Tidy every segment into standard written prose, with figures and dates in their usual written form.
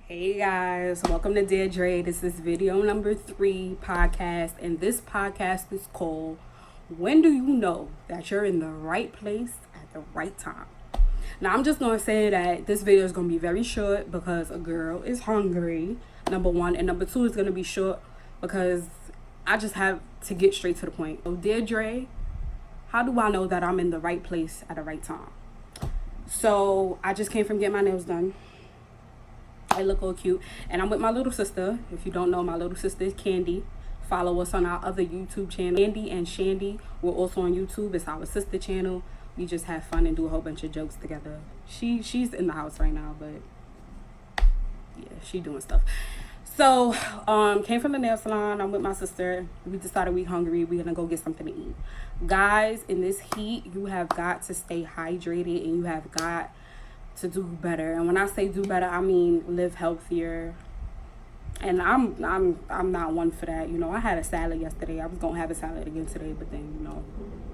Hey guys, welcome to Dear Dre. This is video number 3 podcast, and this podcast is called When Do You Know That You're in the Right Place at the Right Time? Now, I'm just going to say that this video is going to be very short because a girl is hungry, number 1, and number 2 is going to be short because I just have to get straight to the point. So, Dear Dre, how do I know that I'm in the right place at the right time? So, I just came from getting my nails done. I look all cute, and I'm with my little sister. If you don't know, my little sister is Candy. Follow us on our other YouTube channel. Candy and Shandy, we're also on YouTube. It's our sister channel. We just have fun and do a whole bunch of jokes together. She's in the house right now, but yeah, she doing stuff. So came from the nail salon. I'm with my sister. We decided we hungry. We're gonna go get something to eat. Guys, in this heat, you have got to stay hydrated, and you have got to do better. And when I say do better, I mean live healthier. And I'm not one for that. You know, I had a salad yesterday. I was gonna have a salad again today, but then, you know,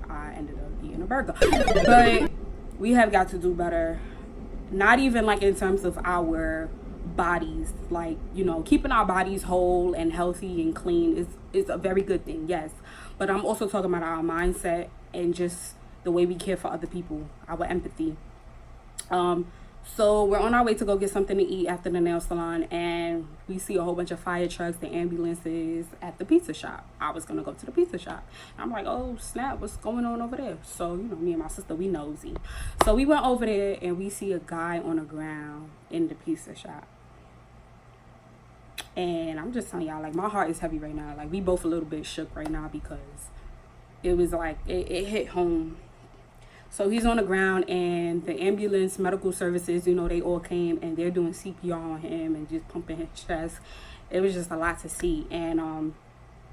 I ended up eating a burger. But we have got to do better. Not even like in terms of our bodies, like, you know, keeping our bodies whole and healthy and clean is a very good thing, yes. But I'm also talking about our mindset and just the way we care for other people, our empathy. So we're on our way to go get something to eat after the nail salon, and we see a whole bunch of fire trucks and ambulances at the pizza shop. I was gonna go to the pizza shop. I'm like, oh snap, what's going on over there? So, you know, me and my sister, we nosy. So we went over there and we see a guy on the ground in the pizza shop. And I'm just telling y'all, like, my heart is heavy right now. Like, we both a little bit shook right now because it was like, it hit home. So he's on the ground, and the ambulance, medical services, you know, they all came and they're doing CPR on him and just pumping his chest. It was just a lot to see. And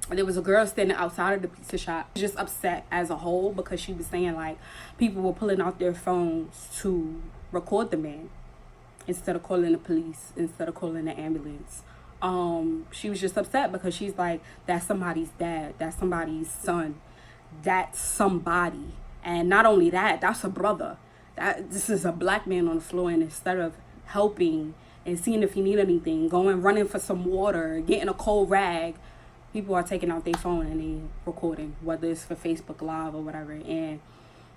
there was a girl standing outside of the pizza shop, just upset as a whole because she was saying, like, people were pulling out their phones to record the man instead of calling the police, instead of calling the ambulance. She was just upset because she's like, that's somebody's dad, that's somebody's son, that's somebody. And not only that, that's a brother. This is a black man on the floor, and instead of helping and seeing if he need anything, running for some water, getting a cold rag, people are taking out their phone and they recording, whether it's for Facebook Live or whatever. And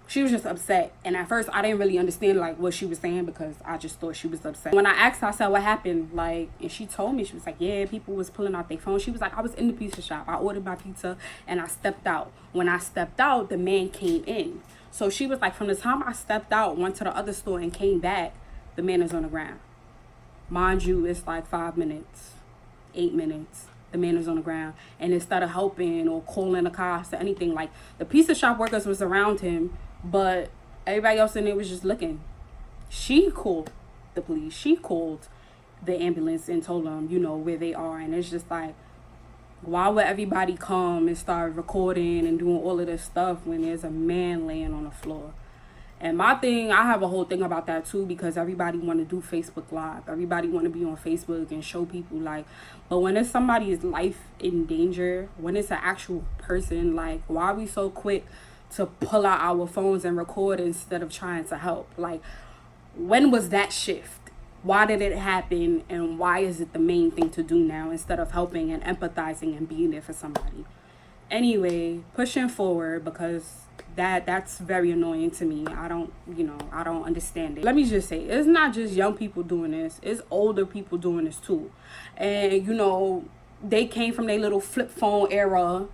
she was just upset. And at first, I didn't really understand, like, what she was saying because I just thought she was upset. When I asked her, I said, what happened? Like, and she told me, she was like, yeah, people was pulling out their phone. She was like, I was in the pizza shop. I ordered my pizza and I stepped out. When I stepped out, the man came in. So she was like, from the time I stepped out, went to the other store and came back, the man is on the ground. Mind you, it's like 5 minutes, 8 minutes. The man is on the ground. And instead of helping or calling the cops or anything, like, the pizza shop workers was around him, but everybody else in there was just looking. She called the police. She called the ambulance and told them, you know, where they are. And it's just like, why would everybody come and start recording and doing all of this stuff when there's a man laying on the floor? And my thing, I have a whole thing about that too, because everybody want to do Facebook Live. Everybody want to be on Facebook and show people, like, but when it's somebody's life in danger, when it's an actual person, like, why are we so quick to pull out our phones and record instead of trying to help? Like, when was that shift? Why did it happen? And why is it the main thing to do now instead of helping and empathizing and being there for somebody? Anyway, pushing forward, because that's very annoying to me. I don't understand it. Let me just say, it's not just young people doing this, it's older people doing this too. And, you know, they came from their little flip phone era,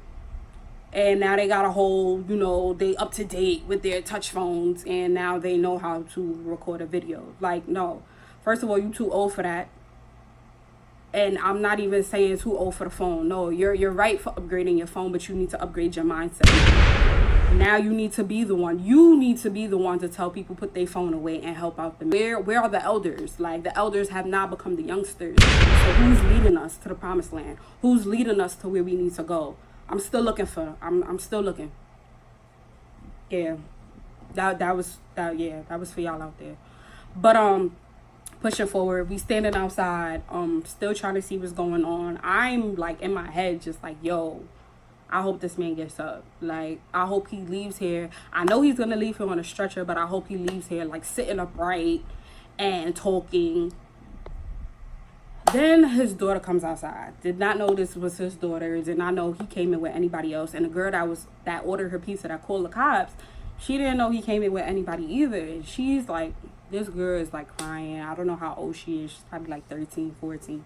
and now they got a whole, you know, they up to date with their touch phones, and now they know how to record a video. Like, no. First of all, you too old for that. And I'm not even saying too old for the phone. No, you're right for upgrading your phone, but you need to upgrade your mindset. Now you need to be the one. You need to be the one to tell people put their phone away and help out them. Where are the elders? Like, the elders have now become the youngsters. So who's leading us to the promised land? Who's leading us to where we need to go? I'm still looking. Yeah. That was for y'all out there. But pushing forward, we standing outside, still trying to see what's going on. I'm like in my head just like, yo, I hope this man gets up. Like, I hope he leaves here. I know he's gonna leave here on a stretcher, but I hope he leaves here like sitting upright and talking. Then his daughter comes outside. Did not know this was his daughter. Did not know he came in with anybody else. And the girl that ordered her pizza, that called the cops, she didn't know he came in with anybody either. And she's like, this girl is like crying. I don't know how old she is. She's probably like 13, 14.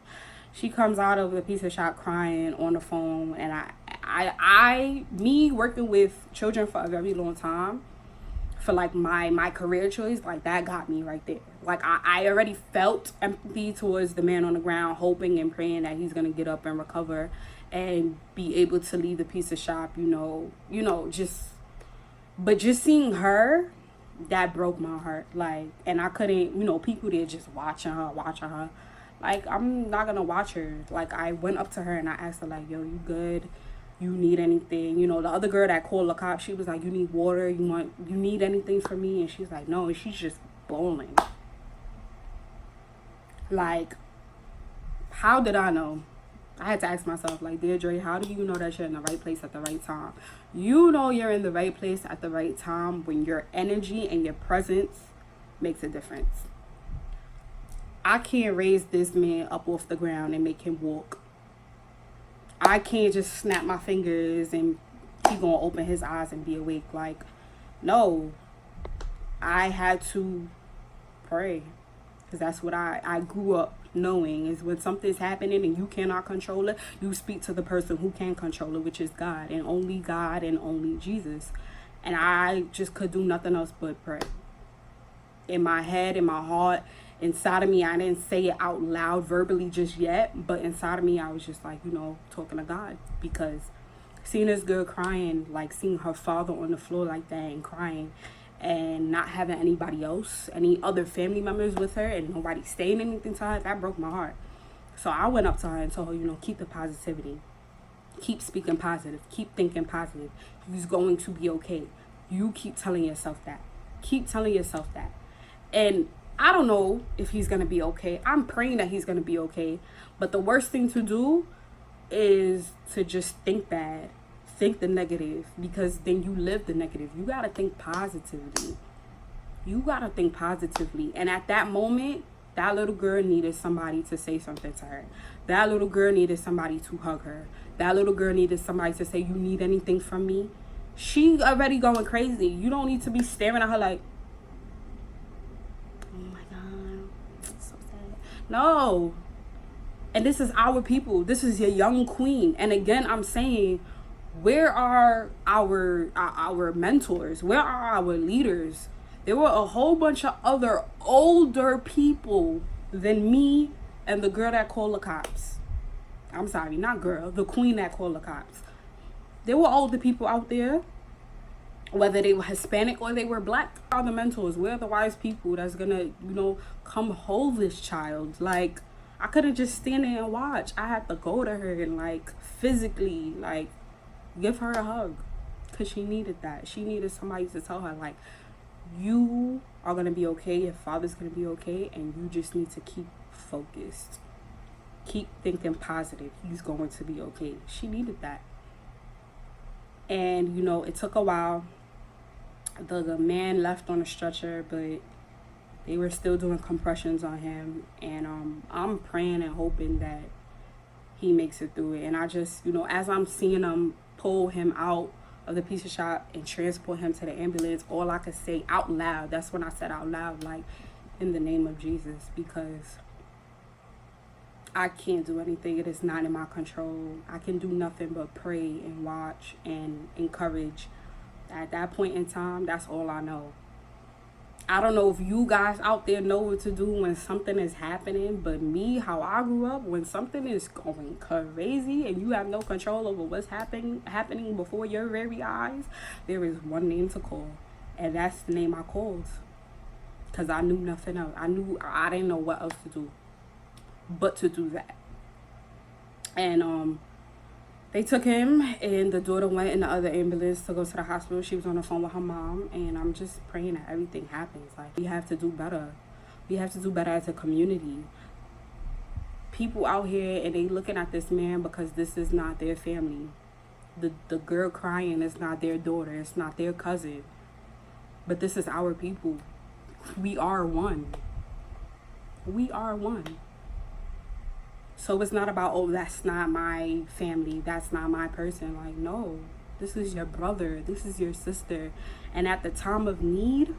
She comes out of the pizza shop crying on the phone. And me working with children for a very long time, for like my career choice, like that got me right there. Like I already felt empathy towards the man on the ground, hoping and praying that he's gonna get up and recover and be able to leave the pizza shop, but just seeing her, that broke my heart. Like, and I couldn't, people there just watching her. Like, I'm not gonna watch her. Like, I went up to her and I asked her, like, yo, you good? You need anything? The other girl that called the cops, she was like, you need water? You need anything from me? And she's like, no. And she's just bawling. Like, how did I know? I had to ask myself, like, Deirdre, how do you know that you're in the right place at the right time? You know you're in the right place at the right time when your energy and your presence makes a difference. I can't raise this man up off the ground and make him walk. I can't just snap my fingers and he gonna open his eyes and be awake. Like, no. I had to pray. Because that's what I grew up knowing, is when something's happening and you cannot control it, you speak to the person who can control it, which is God and only Jesus. And I just could do nothing else but pray. In my head, in my heart, inside of me, I didn't say it out loud verbally just yet, but inside of me, I was just like, talking to God. Because seeing this girl crying, like seeing her father on the floor like that and crying, and not having anybody else, any other family members with her, and nobody saying anything to her, that broke my heart. So I went up to her and told her, keep the positivity. Keep speaking positive. Keep thinking positive. He's going to be okay. You keep telling yourself that. Keep telling yourself that. And I don't know if he's going to be okay. I'm praying that he's going to be okay. But the worst thing to do is to just think bad. Think the negative, because then you live the negative. You got to think positively. And at that moment, that little girl needed somebody to say something to her. That little girl needed somebody to hug her. That little girl needed somebody to say, you need anything from me? She already going crazy. You don't need to be staring at her like, oh my God, so sad. No. And this is our people. This is your young queen. And again, I'm saying, where are our mentors? Where are our leaders? There were a whole bunch of other older people than me and the girl that called the cops. I'm sorry, not girl, the queen that called the cops. There were older people out there, whether they were Hispanic or they were black. Are the mentors? We're the wise people that's gonna, come hold this child. Like, I couldn't just stand there and watch. I had to go to her and physically give her a hug, because she needed that. She needed somebody to tell her, you are going to be okay. Your father's going to be okay. And you just need to keep focused. Keep thinking positive. He's going to be okay. She needed that. And, it took a while. The man left on a stretcher, but they were still doing compressions on him. And I'm praying and hoping that he makes it through it. And I just, as I'm seeing him pull him out of the pizza shop and transport him to the ambulance, all I could say out loud, that's when I said out loud, in the name of Jesus, because I can't do anything. It is not in my control. I can do nothing but pray and watch and encourage. At that point in time, that's all I know. I don't know if you guys out there know what to do when something is happening, but me, how I grew up, when something is going crazy and you have no control over what's happening before your very eyes, there is one name to call, and that's the name I called, because I knew nothing else. I didn't know what else to do but to do that. And they took him, and the daughter went in the other ambulance to go to the hospital. She was on the phone with her mom, and I'm just praying that everything happens. We have to do better. We have to do better as a community. People out here, and they looking at this man because this is not their family. The girl crying is not their daughter. It's not their cousin. But this is our people. We are one. We are one. So it's not about, oh, that's not my family, that's not my person. Like, no, this is your brother, this is your sister. And at the time of need,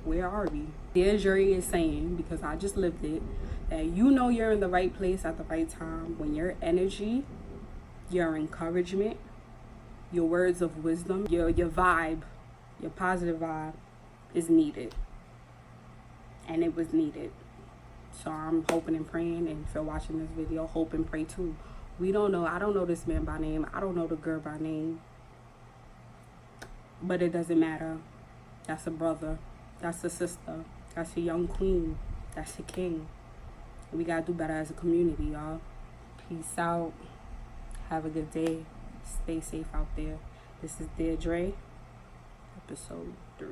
where are we? Dear Jury is saying, because I just lived it, that you know you're in the right place at the right time when your energy, your encouragement, your words of wisdom, your vibe, your positive vibe is needed. And it was needed. So I'm hoping and praying, and if you're watching this video, hope and pray too. We don't know. I don't know this man by name. I don't know the girl by name. But it doesn't matter. That's a brother. That's a sister. That's a young queen. That's a king. We gotta do better as a community, y'all. Peace out. Have a good day. Stay safe out there. This is Dear Dre, episode 3.